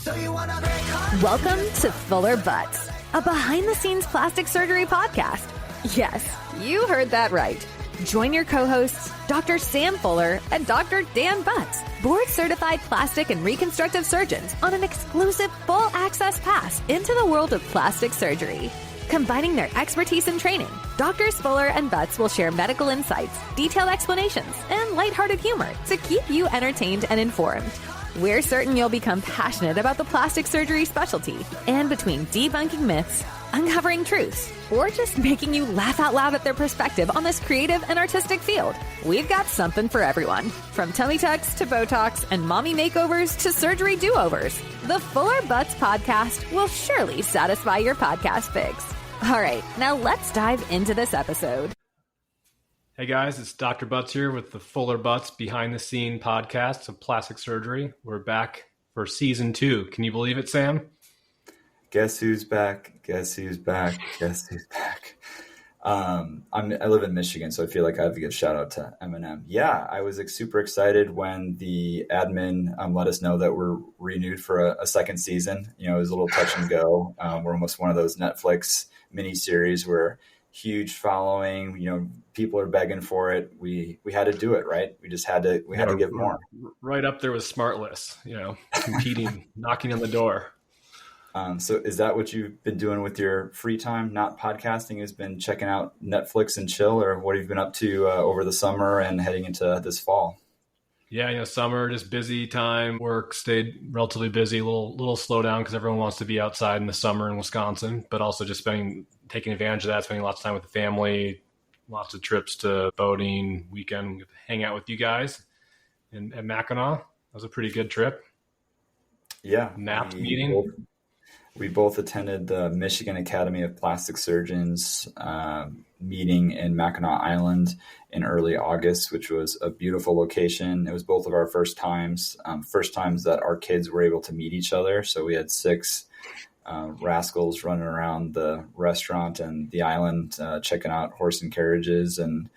Welcome to Fuller Butz, a behind-the-scenes plastic surgery podcast. Yes, you heard that right. Join your co-hosts, Dr. Sam Fuller and Dr. Dan Butz, board-certified plastic and reconstructive surgeons, on an exclusive full-access pass into the world of plastic surgery. Combining their expertise and training, Doctors Fuller and Butz will share medical insights, detailed explanations, and lighthearted humor to keep you entertained and informed. We're certain you'll become passionate about the plastic surgery specialty, and between debunking myths, uncovering truths, or just making you laugh out loud at their perspective on this creative and artistic field, we've got something for everyone. From tummy tucks to Botox and mommy makeovers to surgery do-overs, the Fuller Butz Podcast will surely satisfy your podcast fix. All right, now let's dive into this episode. Hey guys, it's Dr. Butz here with the Fuller Butz Behind the Scene podcast of plastic surgery. We're back for season 2. Can you believe it, Sam? Guess who's back? Guess who's back? Guess who's back? I live in Michigan, so I feel like I have to give a shout out to Eminem. Yeah, I was super excited when the admin let us know that we're renewed for a second season. You know, it was a little touch and go. We're almost one of those Netflix miniseries where huge following, you know, people are begging for it. We had to do it, right? We just had to give more. Right up there with Smartless, you know, competing, knocking on the door. So is that what you've been doing with your free time? Not podcasting, has been checking out Netflix and chill, or what have you been up to over the summer and heading into this fall? Yeah, you know, summer, just busy time. Work stayed relatively busy, a little slow down because everyone wants to be outside in the summer in Wisconsin, but also just taking advantage of that, spending lots of time with the family, lots of trips to boating, weekend, get to hang out with you guys at Mackinac. That was a pretty good trip. Yeah. NAP meeting. We both attended the Michigan Academy of Plastic Surgeons meeting in Mackinac Island in early August, which was a beautiful location. It was both of our first times that our kids were able to meet each other. So we had 6 rascals running around the restaurant and the island, checking out horse and carriages and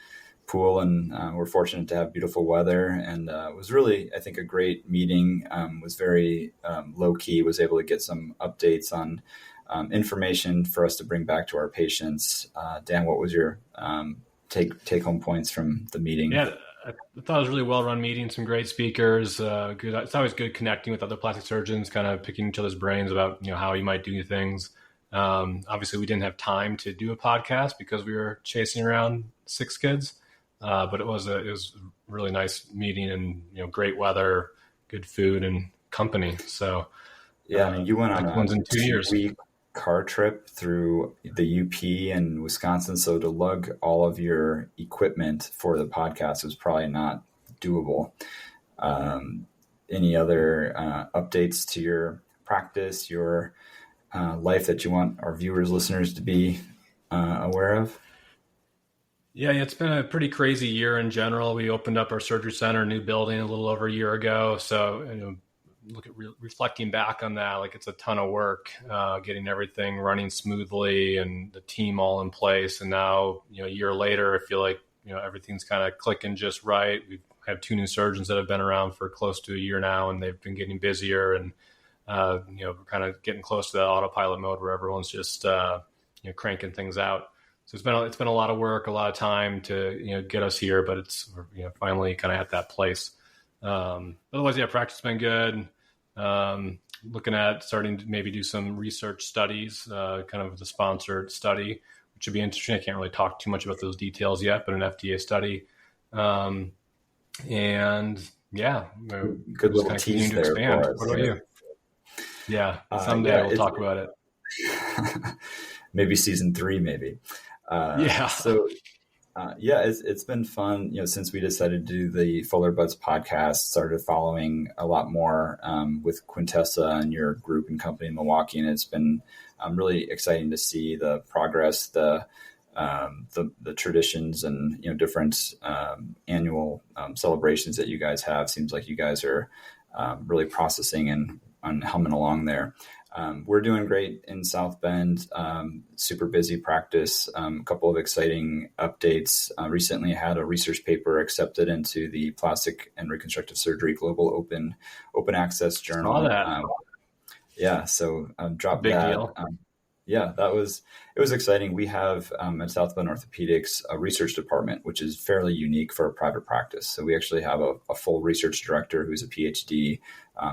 pool. And we're fortunate to have beautiful weather. And it was really, I think, a great meeting. Was very low key, was able to get some updates on information for us to bring back to our patients. Dan, what was your take home points from the meeting? Yeah, I thought it was a really well-run meeting, some great speakers. Good. It's always good connecting with other plastic surgeons, kind of picking each other's brains about, you know, how you might do things. Obviously, we didn't have time to do a podcast because we were chasing around 6 kids, but it was a really nice meeting, and, you know, great weather, good food, and company. So yeah, I mean, you went on one's in 2 years. Week car trip through the UP and Wisconsin. So to lug all of your equipment for the podcast was probably not doable. Any other updates to your practice, your life that you want our viewers, listeners to be aware of? Yeah, it's been a pretty crazy year in general. We opened up our surgery center, new building, a little over a year ago. So, you know, reflecting back on that, like, it's a ton of work, getting everything running smoothly and the team all in place. And now, you know, a year later, I feel like, you know, everything's kind of clicking just right. We have 2 new surgeons that have been around for close to a year now, and they've been getting busier, and, you know, we're kind of getting close to that autopilot mode where everyone's just, you know, cranking things out. So it's been a lot of work, a lot of time to, you know, get us here, but it's, you know, finally kind of at that place. Otherwise, yeah, practice has been good. Looking at starting to maybe do some research studies, kind of the sponsored study, which would be interesting. I can't really talk too much about those details yet, but an FDA study. And yeah, good little tease there. What about you? Yeah, someday we'll talk about it. Maybe season 3, maybe. So it's been fun, you know, since we decided to do the Fuller Butz podcast, started following a lot more with Quintessa and your group and company in Milwaukee. And it's been really exciting to see the progress, the traditions and, you know, different annual celebrations that you guys have. Seems like you guys are really processing and humming along there. We're doing great in South Bend, super busy practice, a couple of exciting updates. Recently had a research paper accepted into the Plastic and Reconstructive Surgery Global Open Access Journal. Yeah, so dropped Big that. deal. Yeah, it was exciting. We have at Southbound Orthopedics a research department, which is fairly unique for a private practice. So we actually have a full research director who's a PhD,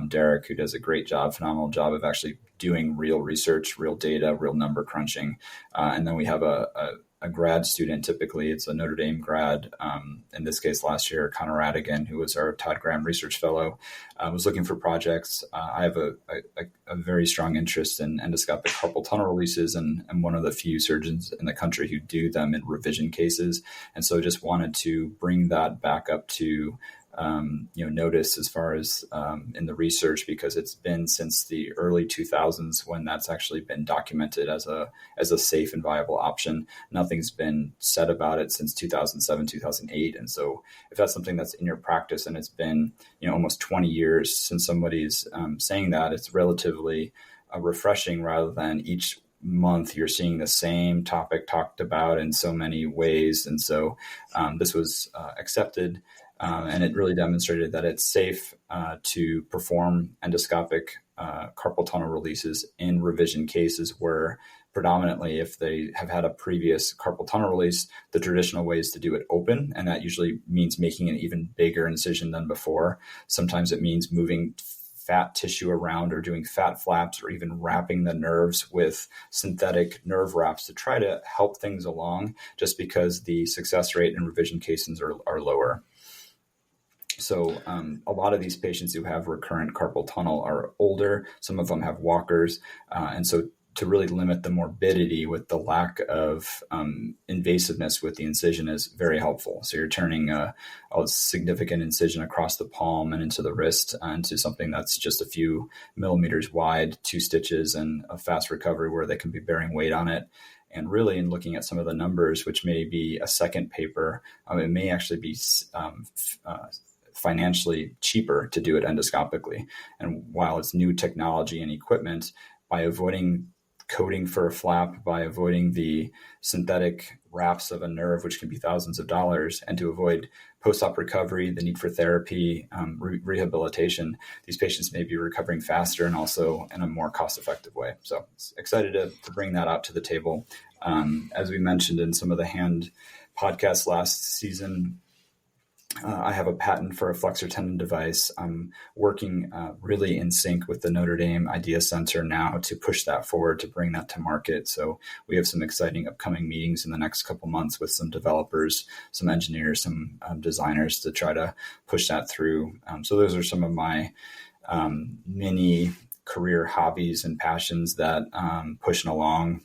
Derek, who does a great job, phenomenal job of actually doing real research, real data, real number crunching. And then we have a grad student, typically it's a Notre Dame grad, in this case last year, Connor Radigan, who was our Todd Graham Research Fellow, was looking for projects. I have a very strong interest in endoscopic carpal tunnel releases, and I'm one of the few surgeons in the country who do them in revision cases. And so just wanted to bring that back up to notice as far as in the research, because it's been since the early 2000s when that's actually been documented as a safe and viable option. Nothing's been said about it since 2007, 2008. And so if that's something that's in your practice and it's been, almost 20 years since somebody's saying that, it's relatively refreshing rather than each month you're seeing the same topic talked about in so many ways. And so this was accepted. And it really demonstrated that it's safe to perform endoscopic carpal tunnel releases in revision cases where predominantly if they have had a previous carpal tunnel release, the traditional way is to do it open. And that usually means making an even bigger incision than before. Sometimes it means moving fat tissue around or doing fat flaps or even wrapping the nerves with synthetic nerve wraps to try to help things along, just because the success rate in revision cases are lower. So a lot of these patients who have recurrent carpal tunnel are older. Some of them have walkers. And so to really limit the morbidity with the lack of invasiveness with the incision is very helpful. So you're turning a significant incision across the palm and into the wrist into something that's just a few millimeters wide, 2 stitches, and a fast recovery where they can be bearing weight on it. And really, in looking at some of the numbers, which may be a second paper, it may actually be financially cheaper to do it endoscopically. And while it's new technology and equipment, by avoiding coding for a flap, by avoiding the synthetic wraps of a nerve, which can be thousands of dollars, and to avoid post-op recovery, the need for therapy, rehabilitation, these patients may be recovering faster and also in a more cost-effective way. So excited to bring that out to the table. As we mentioned in some of the hand podcasts last season, I have a patent for a flexor tendon device. I'm working really in sync with the Notre Dame Idea Center now to push that forward, to bring that to market. So we have some exciting upcoming meetings in the next couple months with some developers, some engineers, some designers to try to push that through. So those are some of my mini career hobbies and passions that pushing along.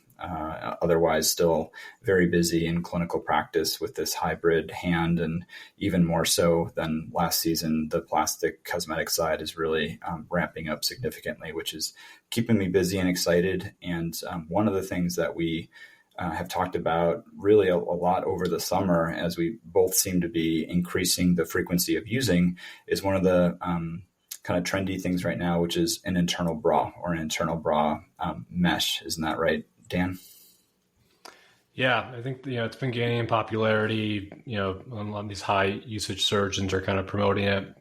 Otherwise still very busy in clinical practice with this hybrid hand, and even more so than last season, the plastic cosmetic side is really ramping up significantly, which is keeping me busy and excited. And one of the things that we have talked about really a lot over the summer, as we both seem to be increasing the frequency of using, is one of the kind of trendy things right now, which is an internal bra or an internal bra mesh. Isn't that right, Dan? Yeah, I think it's been gaining in popularity. A lot of these high usage surgeons are kind of promoting it,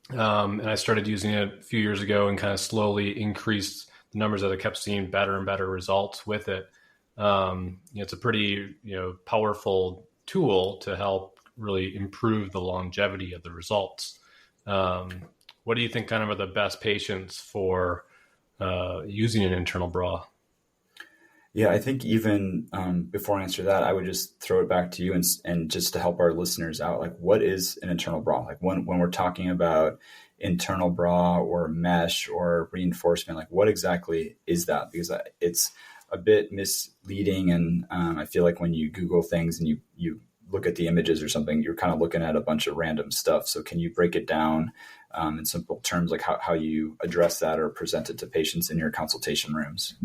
and I started using it a few years ago and kind of slowly increased the numbers that I kept seeing better and better results with it. It's a pretty powerful tool to help really improve the longevity of the results. What do you think kind of are the best patients for using an internal bra? Yeah, I think even before I answer that, I would just throw it back to you and just to help our listeners out, like, what is an internal bra? Like when we're talking about internal bra or mesh or reinforcement, like what exactly is that? Because it's a bit misleading. And I feel like when you Google things and you look at the images or something, you're kind of looking at a bunch of random stuff. So can you break it down in simple terms, like how you address that or present it to patients in your consultation rooms?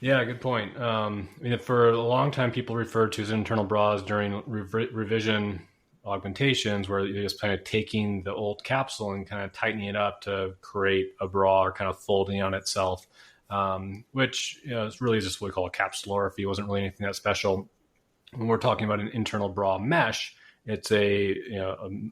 Yeah, good point. For a long time, people referred to as internal bras during revision augmentations, where you're just kind of taking the old capsule and kind of tightening it up to create a bra, or kind of folding on itself, which is really just what we call a capsulorrhaphy. It wasn't really anything that special. When we're talking about an internal bra mesh, it's a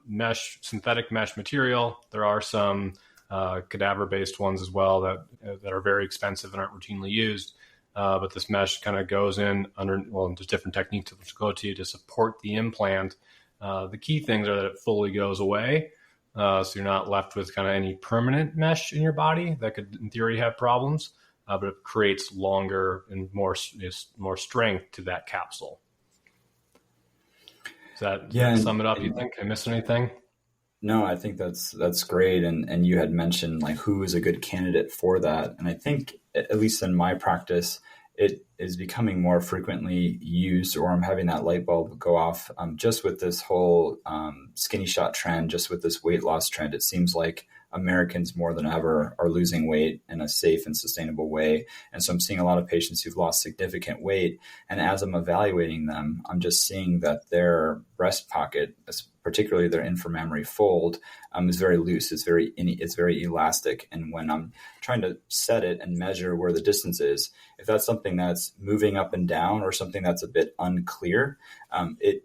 mesh, synthetic mesh material. There are some cadaver-based ones as well that are very expensive and aren't routinely used. But this mesh kind of goes in under, there's different techniques to go to support the implant. The key things are that it fully goes away. So you're not left with kind of any permanent mesh in your body that could, in theory, have problems, but it creates longer and more strength to that capsule. Does that sum it up, you think? I missed anything? No, I think that's great. And you had mentioned like who is a good candidate for that. And I think, at least in my practice, it is becoming more frequently used, or I'm having that light bulb go off just with this whole skinny shot trend, just with this weight loss trend. It seems like Americans more than ever are losing weight in a safe and sustainable way. And so I'm seeing a lot of patients who've lost significant weight. And as I'm evaluating them, I'm just seeing that their breast pocket, particularly their inframammary fold, is very loose. It's very elastic. And when I'm trying to set it and measure where the distance is, if that's something that's moving up and down or something that's a bit unclear, it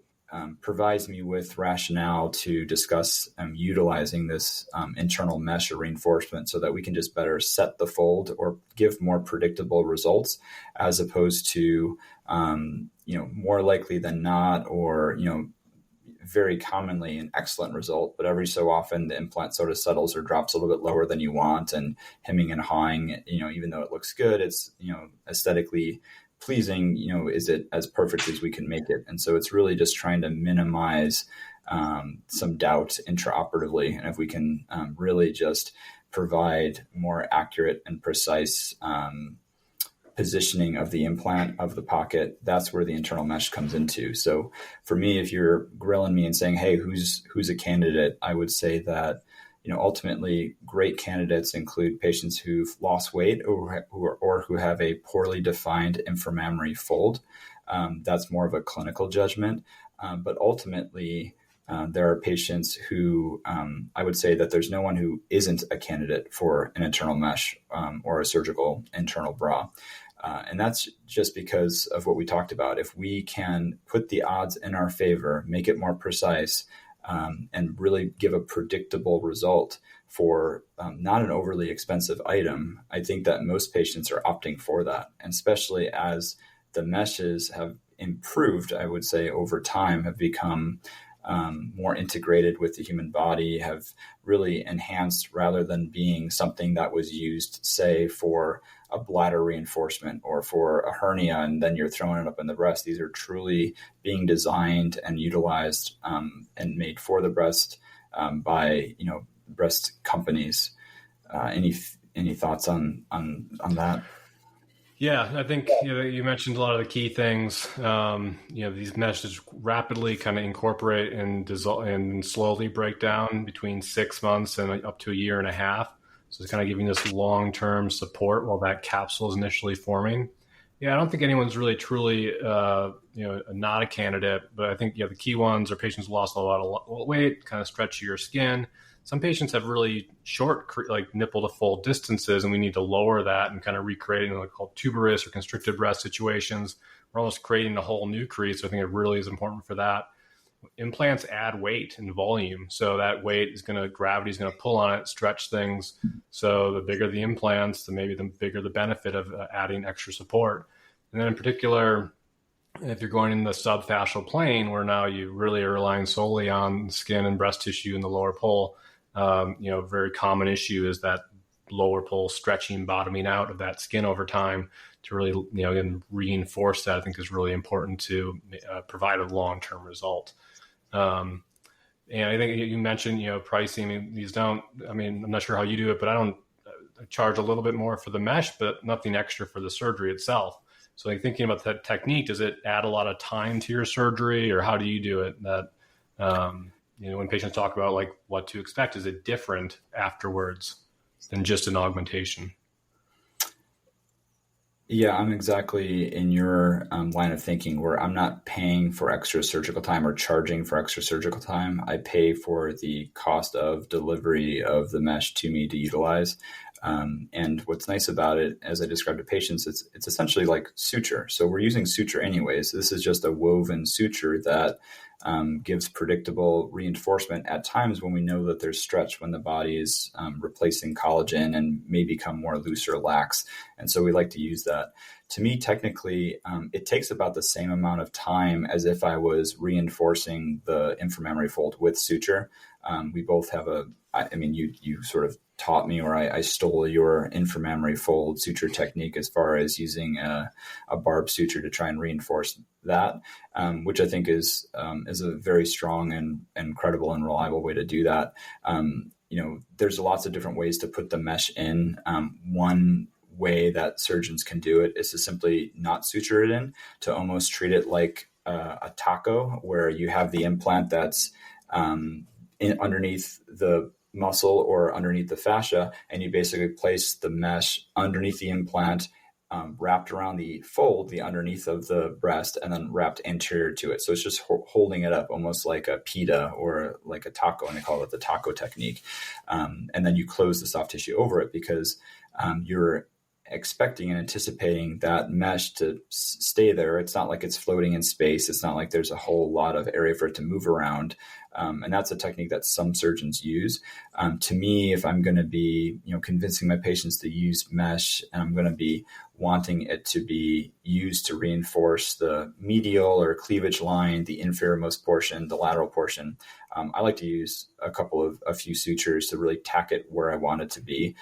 provides me with rationale to discuss utilizing this internal mesh or reinforcement so that we can just better set the fold or give more predictable results, as opposed to, more likely than not, or, very commonly an excellent result, but every so often the implant sort of settles or drops a little bit lower than you want, and hemming and hawing, even though it looks good, it's, aesthetically pleasing, is it as perfect as we can make it? And so it's really just trying to minimize some doubt intraoperatively. And if we can really just provide more accurate and precise positioning of the implant, of the pocket, that's where the internal mesh comes into. So for me, if you're grilling me and saying, hey, who's a candidate, I would say that, ultimately great candidates include patients who've lost weight or who have a poorly defined inframammary fold. That's more of a clinical judgment. But ultimately, there are patients who I would say that there's no one who isn't a candidate for an internal mesh or a surgical internal bra. And that's just because of what we talked about. If we can put the odds in our favor, make it more precise, and really give a predictable result for not an overly expensive item, I think that most patients are opting for that. And especially as the meshes have improved, I would say over time, have become more integrated with the human body, have really enhanced, rather than being something that was used, say, for a bladder reinforcement or for a hernia, and then you're throwing it up in the breast. These are truly being designed and utilized and made for the breast by breast companies. Any thoughts on that? Yeah, I think you mentioned a lot of the key things. These meshes rapidly kind of incorporate and dissolve and slowly break down between 6 months and up to a year and a half. So it's kind of giving this long-term support while that capsule is initially forming. Yeah, I don't think anyone's really truly not a candidate, but I think the key ones are patients who lost a lot of weight, kind of stretchier skin. Some patients have really short, like nipple to fold distances, and we need to lower that and kind of recreate what called tuberous or constricted breast situations. We're almost creating a whole new crease. So I think it really is important for that. Implants add weight and volume. So that weight gravity is going to pull on it, stretch things. So the bigger the implants, the bigger the benefit of adding extra support. And then in particular, if you're going in the subfascial plane, where now you really are relying solely on skin and breast tissue in the lower pole, very common issue is that lower pole stretching, bottoming out of that skin over time to really, and reinforce that, I think is really important to provide a long-term result. And I think you mentioned, pricing. I'm not sure how you do it, but I charge a little bit more for the mesh, but nothing extra for the surgery itself. So like thinking about that technique, does it add a lot of time to your surgery, or how do you do it? That, when patients talk about like what to expect, is it different afterwards than just an augmentation? Yeah, I'm exactly in your line of thinking, where I'm not paying for extra surgical time or charging for extra surgical time. I pay for the cost of delivery of the mesh to me to utilize. And what's nice about it, as I described to patients, it's essentially like suture. So we're using suture anyways. This is just a woven suture that gives predictable reinforcement at times when we know that there's stretch, when the body is replacing collagen and may become more loose or lax. And so we like to use that. To me, technically, it takes about the same amount of time as if I was reinforcing the inframammary fold with suture. We both have you sort of taught me, or I stole your inframammary fold suture technique as far as using a barb suture to try and reinforce that, which I think is a very strong and credible and reliable way to do that. There's lots of different ways to put the mesh in. One way that surgeons can do it is to simply not suture it in, to almost treat it like a taco, where you have the implant that's underneath the muscle or underneath the fascia, and you basically place the mesh underneath the implant, wrapped around the fold, the underneath of the breast, and then wrapped anterior to it. So it's just holding it up almost like a pita or like a taco, and they call it the taco technique. And then you close the soft tissue over it, because you're expecting and anticipating that mesh to stay there. It's not like it's floating in space. It's not like there's a whole lot of area for it to move around. And that's a technique that some surgeons use. To me, if I'm going to be, convincing my patients to use mesh, and I'm going to be wanting it to be used to reinforce the medial or cleavage line, the inferiormost portion, the lateral portion, I like to use a few sutures to really tack it where I want it to be.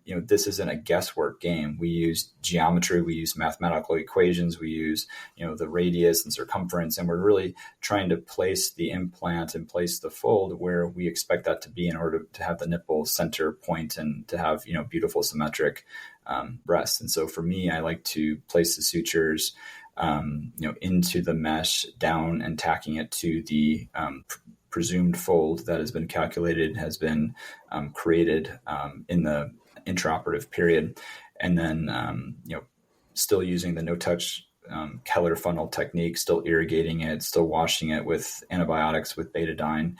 This isn't a guesswork game. We use geometry, we use mathematical equations, we use, the radius and circumference, and we're really trying to place the implant and place the fold where we expect that to be in order to have the nipple center point and to have, beautiful symmetric breasts. And so for me, I like to place the sutures into the mesh down and tacking it to the presumed fold that has been calculated, has been created in the intraoperative period. And then, still using the no-touch Keller funnel technique, still irrigating it, still washing it with antibiotics, with betadine,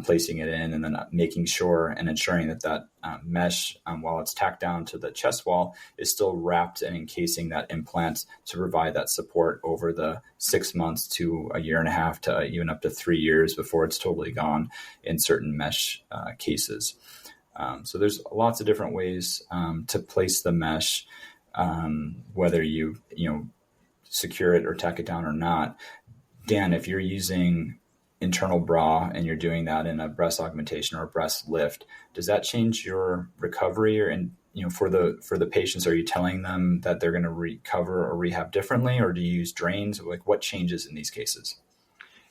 placing it in, and then making sure and ensuring that mesh, while it's tacked down to the chest wall, is still wrapped and encasing that implant to provide that support over the 6 months to a year and a half to even up to 3 years before it's totally gone in certain mesh cases. So there's lots of different ways to place the mesh, whether you secure it or tack it down or not. Dan, if you're using internal bra and you're doing that in a breast augmentation or a breast lift, does that change your recovery? Or for the patients, are you telling them that they're going to recover or rehab differently, or do you use drains? Like, what changes in these cases?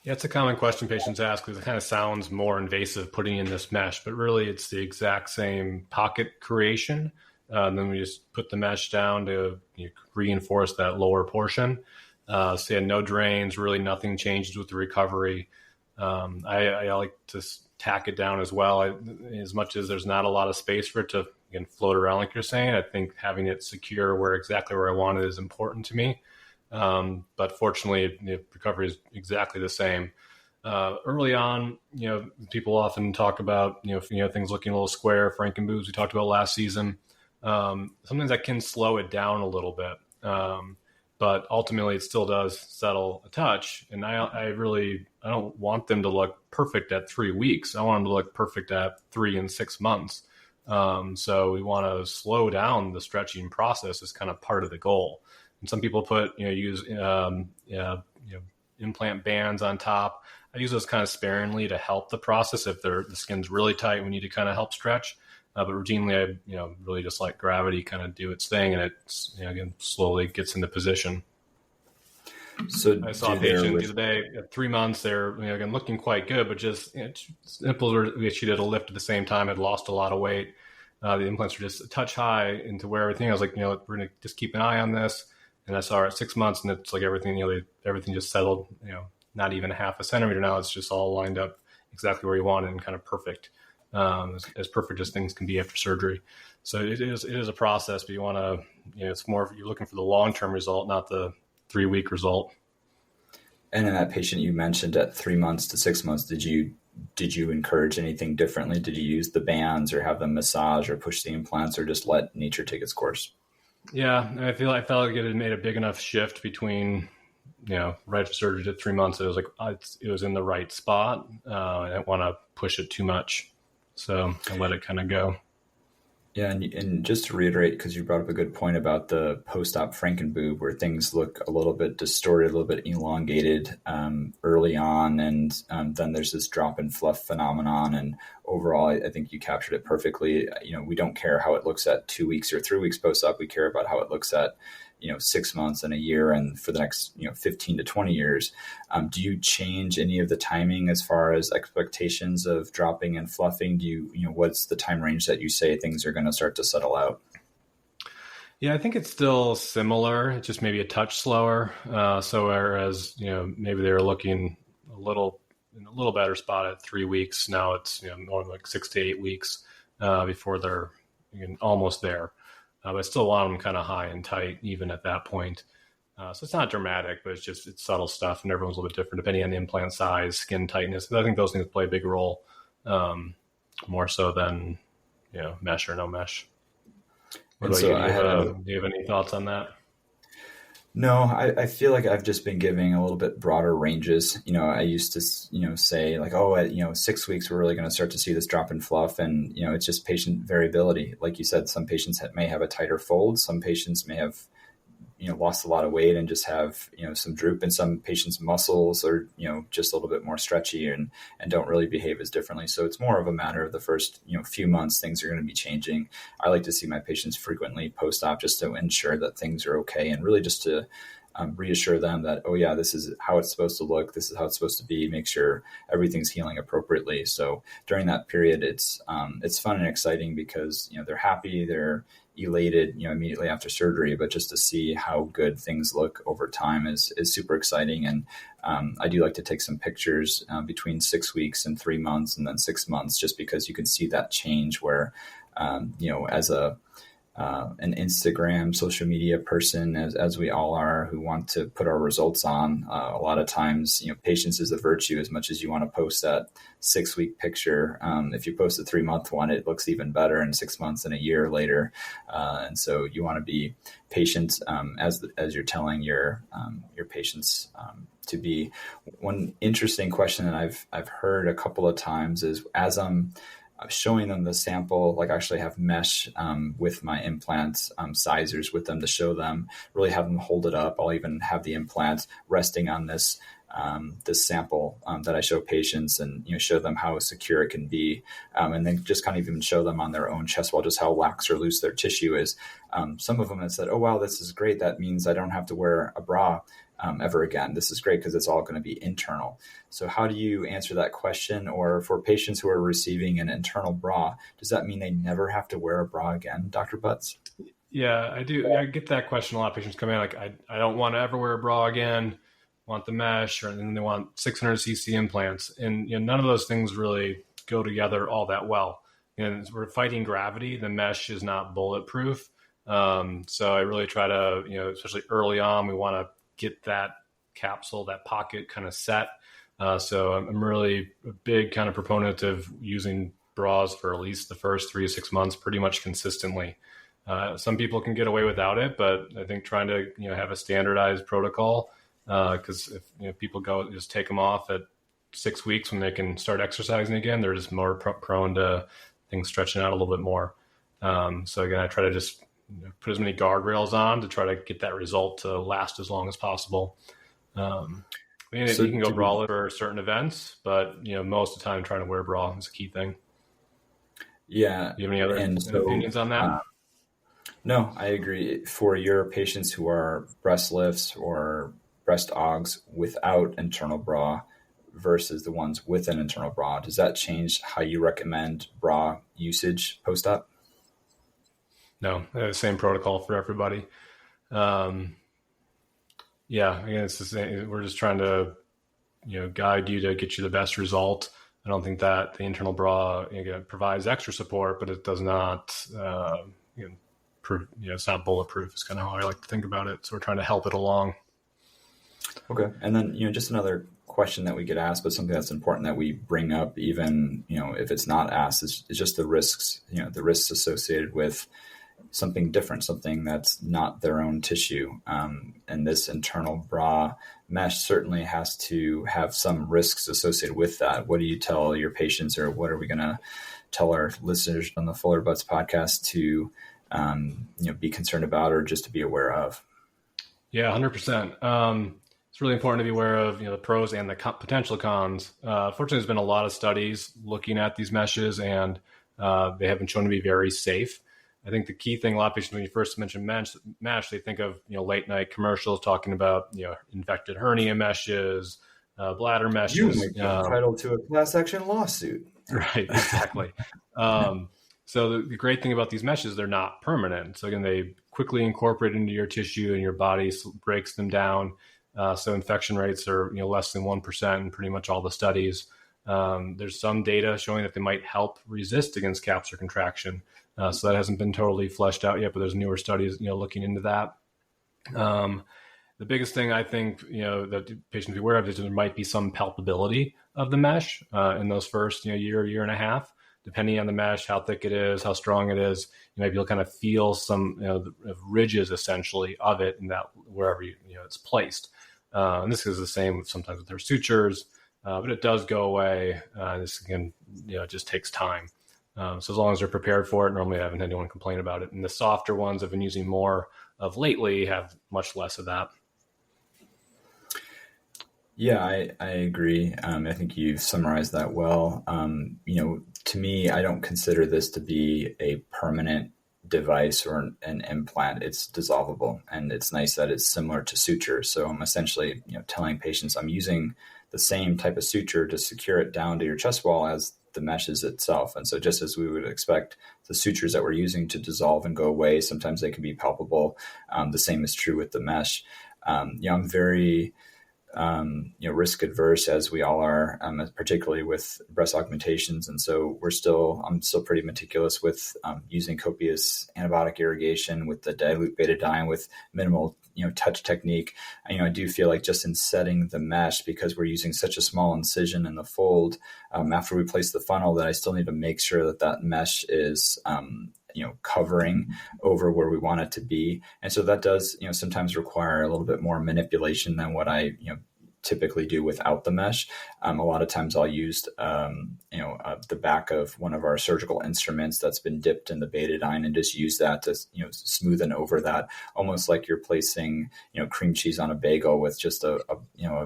Yeah, it's a common question patients ask, because it kind of sounds more invasive putting in this mesh, but really it's the exact same pocket creation. Then we just put the mesh down to reinforce that lower portion. So yeah, no drains, really nothing changes with the recovery. I like to tack it down as well. As much as there's not a lot of space for it to float around like you're saying, I think having it secure exactly where I want it is important to me. But fortunately, the recovery is exactly the same. Early on, people often talk about, things looking a little square, frankenboobs we talked about last season. Sometimes that can slow it down a little bit. But ultimately it still does settle a touch. And I don't want them to look perfect at 3 weeks. I want them to look perfect at 3 and 6 months. So we want to slow down the stretching process as kind of part of the goal. And some people use implant bands on top. I use those kind of sparingly to help the process. If the skin's really tight, we need to kind of help stretch. But routinely, I really just let gravity kind of do its thing, and it slowly gets into position. So I saw a patient the other day at 3 months. They're looking quite good, but just nipples she did a lift at the same time, had lost a lot of weight. The implants were just a touch high into where everything. I was like, we're gonna just keep an eye on this. And I saw her at 6 months, and it's like everything, everything just settled. Not even a half a centimeter now. It's just all lined up exactly where you want it and kind of perfect. As perfect as things can be after surgery. So it is a process, but you want to, it's more, you're looking for the long-term result, not the 3-week result. And in that patient you mentioned at 3 months to 6 months, did you did you encourage anything differently? Did you use the bands or have them massage or push the implants or just let nature take its course? Yeah, I felt like it had made a big enough shift between, right after surgery to 3 months. It was like, it was in the right spot. I didn't want to push it too much. So I let it kind of go. Yeah, and just to reiterate, because you brought up a good point about the post-op Frankenboob, where things look a little bit distorted, a little bit elongated early on, and then there's this drop in fluff phenomenon. And overall, I think you captured it perfectly. We don't care how it looks at 2 weeks or 3 weeks post-op. We care about how it looks at 6 months and a year, and for the next 15 to 20 years. Do you change any of the timing as far as expectations of dropping and fluffing? Do you what's the time range that you say things are going to start to settle out? Yeah, I think it's still similar. It's just maybe a touch slower. So whereas maybe they were looking in a little better spot at 3 weeks, now it's more like 6 to 8 weeks before they're almost there. But I still want them kind of high and tight even at that point. So it's not dramatic, but it's subtle stuff, and everyone's a little bit different depending on the implant size, skin tightness. I think those things play a big role, more so than mesh or no mesh. What about you? Do you have any thoughts on that? No, I feel like I've just been giving a little bit broader ranges. I used to, say like, at 6 weeks, we're really going to start to see this drop in fluff. And, it's just patient variability. Like you said, some patients may have a tighter fold. Some patients may have, lost a lot of weight and just have, some droop, and some patients' muscles are, just a little bit more stretchy and don't really behave as differently. So it's more of a matter of the first, few months, things are going to be changing. I like to see my patients frequently post-op just to ensure that things are okay, and really just to reassure them that, this is how it's supposed to look. This is how it's supposed to be. Make sure everything's healing appropriately. So during that period, it's fun and exciting because, they're happy, they're elated, immediately after surgery, but just to see how good things look over time is super exciting. And I do like to take some pictures between 6 weeks and 3 months and then 6 months, just because you can see that change where, as an Instagram social media person, as we all are, who want to put our results on, a lot of times, patience is a virtue. As much as you want to post that 6 week picture, if you post a 3 month one, it looks even better in 6 months and a year later. And so you want to be patient as you're telling your patients to be. One interesting question that I've heard a couple of times is, as I'm showing them the sample, like actually have mesh with my implants, sizers with them to show them, really have them hold it up. I'll even have the implant resting on this sample that I show patients, and show them how secure it can be, and then just kind of even show them on their own chest wall just how lax or loose their tissue is. Some of them have said, "Oh wow, this is great. That means I don't have to wear a bra ever again. This is great because it's all going to be internal." So how do you answer that question? Or for patients who are receiving an internal bra, does that mean they never have to wear a bra again, Dr. Butz? Yeah, I do. I get that question. A lot of patients come in like, I don't want to ever wear a bra again, want the mesh, and then they want 600 cc implants. And none of those things really go together all that well. We're fighting gravity. The mesh is not bulletproof. So I really try to, especially early on, we want to get that capsule, that pocket kind of set. So I'm really a big kind of proponent of using bras for at least the first 3 to 6 months pretty much consistently. Some people can get away without it, but I think trying to have a standardized protocol, because if people just take them off at 6 weeks when they can start exercising again, they're just more prone to things stretching out a little bit more. So again, I try to just put as many guardrails on to try to get that result to last as long as possible. You can go braless for certain events, but most of the time trying to wear a bra is a key thing. Yeah. Do you have any other opinions on that? No, I agree. For your patients who are breast lifts or breast augs without internal bra versus the ones with an internal bra, does that change how you recommend bra usage post-op? No, same protocol for everybody. Yeah, again, it's the same. We're just trying to, guide you to get you the best result. I don't think that the internal bra provides extra support, but it does not, it's not bulletproof. It's kind of how I like to think about it. So we're trying to help it along. Okay. And then, just another question that we get asked, but something that's important that we bring up, even, if it's not asked, is just the risks, the risks associated with something different, something that's not their own tissue. And this internal bra mesh certainly has to have some risks associated with that. What do you tell your patients, or what are we going to tell our listeners on the Fuller Butz podcast to, be concerned about, or just to be aware of? Yeah, 100%. It's really important to be aware of, the pros and the potential cons. Fortunately, there's been a lot of studies looking at these meshes, and they have been shown to be very safe. I think the key thing, a lot of patients, when you first mention mesh, they think of, late night commercials talking about, infected hernia meshes, bladder meshes. You make entitled to a class action lawsuit. Right, exactly. So the great thing about these meshes, they're not permanent. So again, they quickly incorporate into your tissue, and your body breaks them down. So infection rates are less than 1% in pretty much all the studies. There's some data showing that they might help resist against capsular contraction. So that hasn't been totally fleshed out yet, but there's newer studies looking into that. The biggest thing I think that patients be aware of is there might be some palpability of the mesh in those first year and a half. Depending on the mesh, how thick it is, how strong it is, you might be able to kind of feel some the ridges essentially of it, in that wherever it's placed. And this is the same sometimes with their sutures, but it does go away. This again, it just takes time. So as long as they're prepared for it, normally I haven't had anyone complain about it. And the softer ones I've been using more of lately have much less of that. Yeah, I agree. I think you've summarized that well. To me, I don't consider this to be a permanent device or an implant. It's dissolvable, and it's nice that it's similar to suture. So I'm essentially, telling patients I'm using the same type of suture to secure it down to your chest wall as the meshes itself. And so just as we would expect the sutures that we're using to dissolve and go away, sometimes they can be palpable. The same is true with the mesh. I'm very risk adverse, as we all are, particularly with breast augmentations. And so I'm still pretty meticulous with using copious antibiotic irrigation with the dilute betadine with minimal, touch technique. I do feel like just in setting the mesh, because we're using such a small incision in the fold, after we place the funnel, that I still need to make sure that mesh is, covering over where we want it to be. And so that does, sometimes require a little bit more manipulation than what I, typically do without the mesh. A lot of times I'll use, the back of one of our surgical instruments that's been dipped in the betadine, and just use that to, smoothen over that, almost like you're placing, cream cheese on a bagel with just a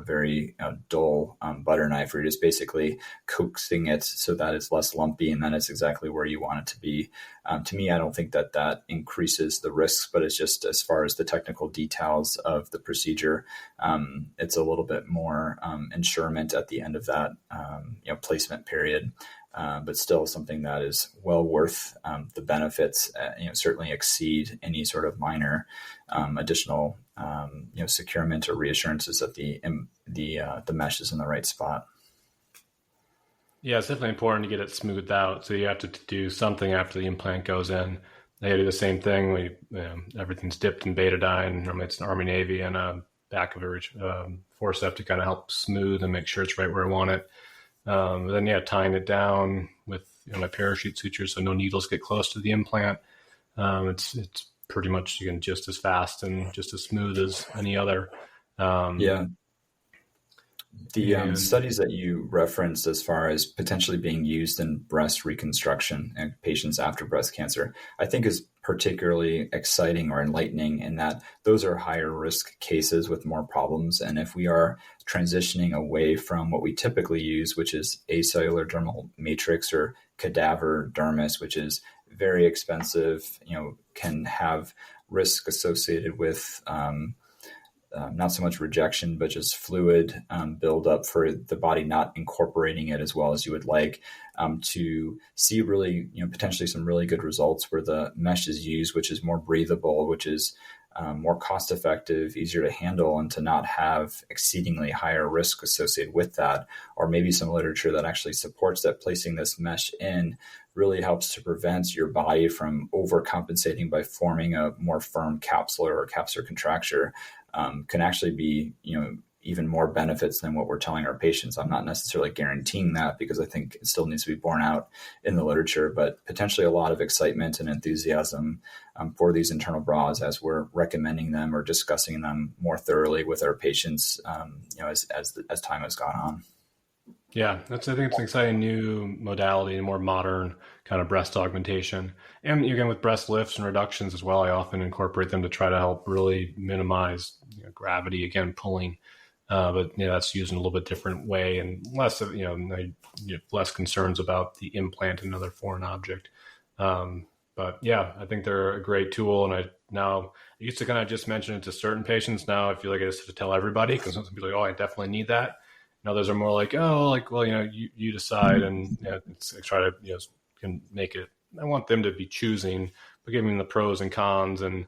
very dull butter knife, where you're just basically coaxing it so that it's less lumpy, and then it's exactly where you want it to be. To me, I don't think that increases the risks, but it's just, as far as the technical details of the procedure, it's a little bit more insurement at the end of that placement period, but still something that is well worth the benefits. Certainly exceed any sort of minor additional securement or reassurances that the mesh is in the right spot. Yeah, it's definitely important to get it smoothed out. So you have to do something after the implant goes in. They do the same thing. Everything's dipped in betadine. Normally it's an Army Navy and a back of a forceps to kind of help smooth and make sure it's right where I want it. Then tying it down with my parachute sutures so no needles get close to the implant. It's pretty much, again, just as fast and just as smooth as any other. The studies that you referenced as far as potentially being used in breast reconstruction and patients after breast cancer, I think is particularly exciting or enlightening, in that those are higher risk cases with more problems. And if we are transitioning away from what we typically use, which is acellular dermal matrix or cadaver dermis, which is very expensive, can have risk associated with not so much rejection, but just fluid buildup for the body not incorporating it as well as you would like, to see really, potentially some really good results where the mesh is used, which is more breathable, which is more cost effective, easier to handle, and to not have exceedingly higher risk associated with that. Or maybe some literature that actually supports that placing this mesh in really helps to prevent your body from overcompensating by forming a more firm capsular or capsular contracture. Can actually be, even more benefits than what we're telling our patients. I'm not necessarily guaranteeing that because I think it still needs to be borne out in the literature, but potentially a lot of excitement and enthusiasm for these internal bras as we're recommending them or discussing them more thoroughly with our patients, as time has gone on. Yeah, I think it's an exciting new modality, a more modern kind of breast augmentation. And again, with breast lifts and reductions as well, I often incorporate them to try to help really minimize gravity, again, pulling. But that's used in a little bit different way and less of, less concerns about the implant and another foreign object. But yeah, I think they're a great tool. And I used to kind of just mention it to certain patients. Now I feel like I just have to tell everybody because some people are like, oh, I definitely need that. And others are more like, you decide, and I try to can make it. I want them to be choosing, but giving them the pros and cons, and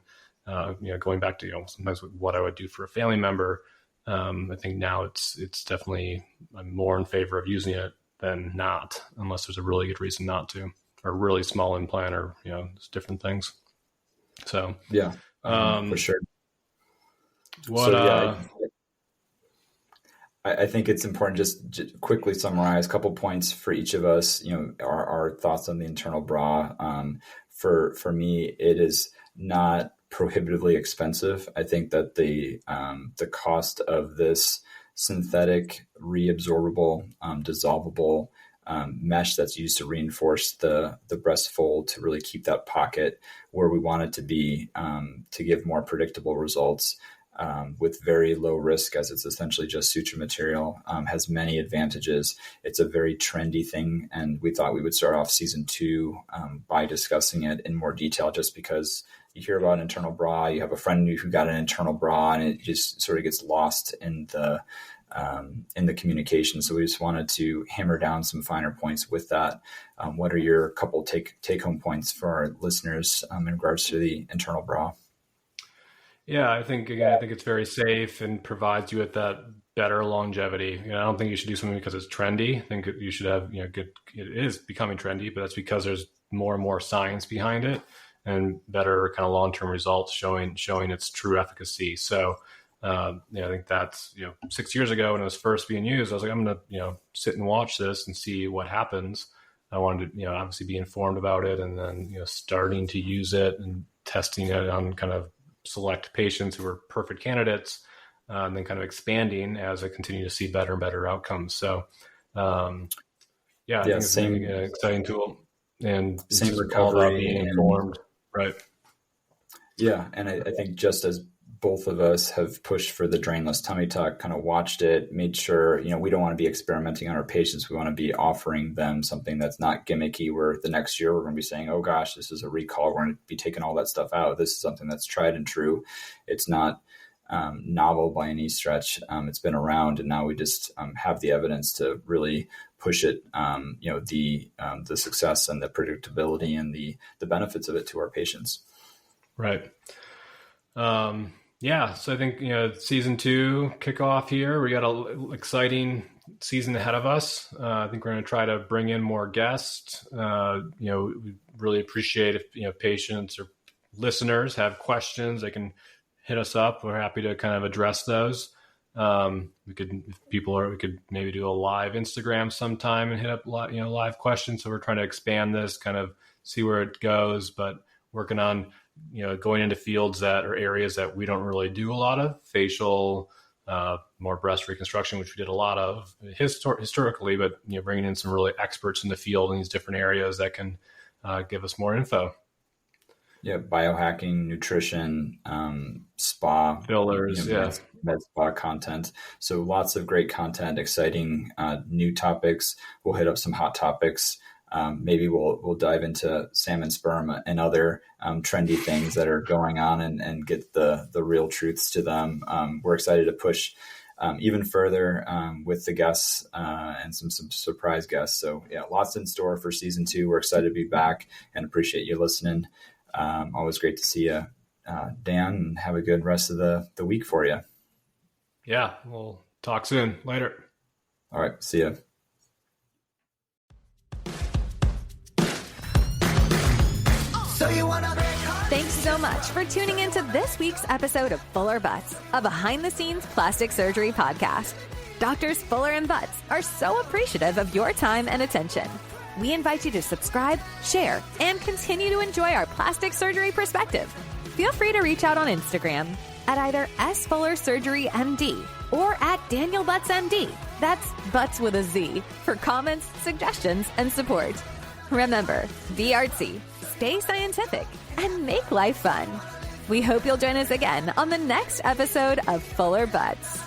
going back to sometimes what I would do for a family member. I think now it's definitely, I'm more in favor of using it than not, unless there's a really good reason not to, or a really small implant, or there's different things. So yeah, for sure. I think it's important just quickly summarize a couple points for each of us, our thoughts on the internal bra. For me, it is not prohibitively expensive. I think that the cost of this synthetic, reabsorbable, dissolvable mesh that's used to reinforce the breast fold to really keep that pocket where we want it to be, to give more predictable results, with very low risk, as it's essentially just suture material, has many advantages. It's a very trendy thing, and we thought we would start off season 2 by discussing it in more detail, just because you hear about internal bra, you have a friend who got an internal bra, and it just sort of gets lost in the communication. So we just wanted to hammer down some finer points with that. What are your couple take home points for our listeners in regards to the internal bra? Yeah, I think it's very safe and provides you with that better longevity. I don't think you should do something because it's trendy. I think you should have, it is becoming trendy, but that's because there's more and more science behind it and better kind of long-term results showing its true efficacy. So, I think that's, 6 years ago when it was first being used, I was like, I'm going to, sit and watch this and see what happens. I wanted to, obviously be informed about it, and then, starting to use it and testing it on kind of select patients who were perfect candidates, and then kind of expanding as I continue to see better and better outcomes. So, I think it's an exciting tool, and same recovery, all about being informed, right? Yeah, and I think just as both of us have pushed for the drainless tummy tuck, kind of watched it, made sure, we don't want to be experimenting on our patients. We want to be offering them something that's not gimmicky, where the next year we're going to be saying, oh gosh, this is a recall. We're going to be taking all that stuff out. This is something that's tried and true. It's not novel by any stretch. It's been around, and now we just have the evidence to really push it, the success and the predictability and the benefits of it to our patients. Right. So I think, season 2 kickoff here. We got an exciting season ahead of us. I think we're going to try to bring in more guests. We really appreciate if, patients or listeners have questions, they can hit us up. We're happy to kind of address those. We could maybe do a live Instagram sometime and hit up, live questions. So we're trying to expand this, kind of see where it goes, but working on, going into fields that are areas that we don't really do a lot of, facial, more breast reconstruction, which we did a lot of historically, but bringing in some really experts in the field in these different areas that can give us more info. Yeah, biohacking, nutrition, spa, fillers, med spa content. So lots of great content, exciting new topics. We'll hit up some hot topics. Maybe we'll dive into salmon sperm and other trendy things that are going on and get the real truths to them. We're excited to push even further with the guests and some surprise guests. So yeah, lots in store for season 2. We're excited to be back and appreciate you listening. Always great to see you, Dan, and have a good rest of the week for you. Yeah, we'll talk soon. Later. All right. See ya. Thanks so much for tuning into this week's episode of Fuller Butz, a behind-the-scenes plastic surgery podcast. Doctors Fuller and Butz are so appreciative of your time and attention. We invite you to subscribe, share, and continue to enjoy our plastic surgery perspective. Feel free to reach out on Instagram at either @SFullerSurgeryMD or @DanielButtsMD. That's Butts with a Z for comments, suggestions, and support. Remember, be artsy, stay scientific, and make life fun. We hope you'll join us again on the next episode of Fuller Butz.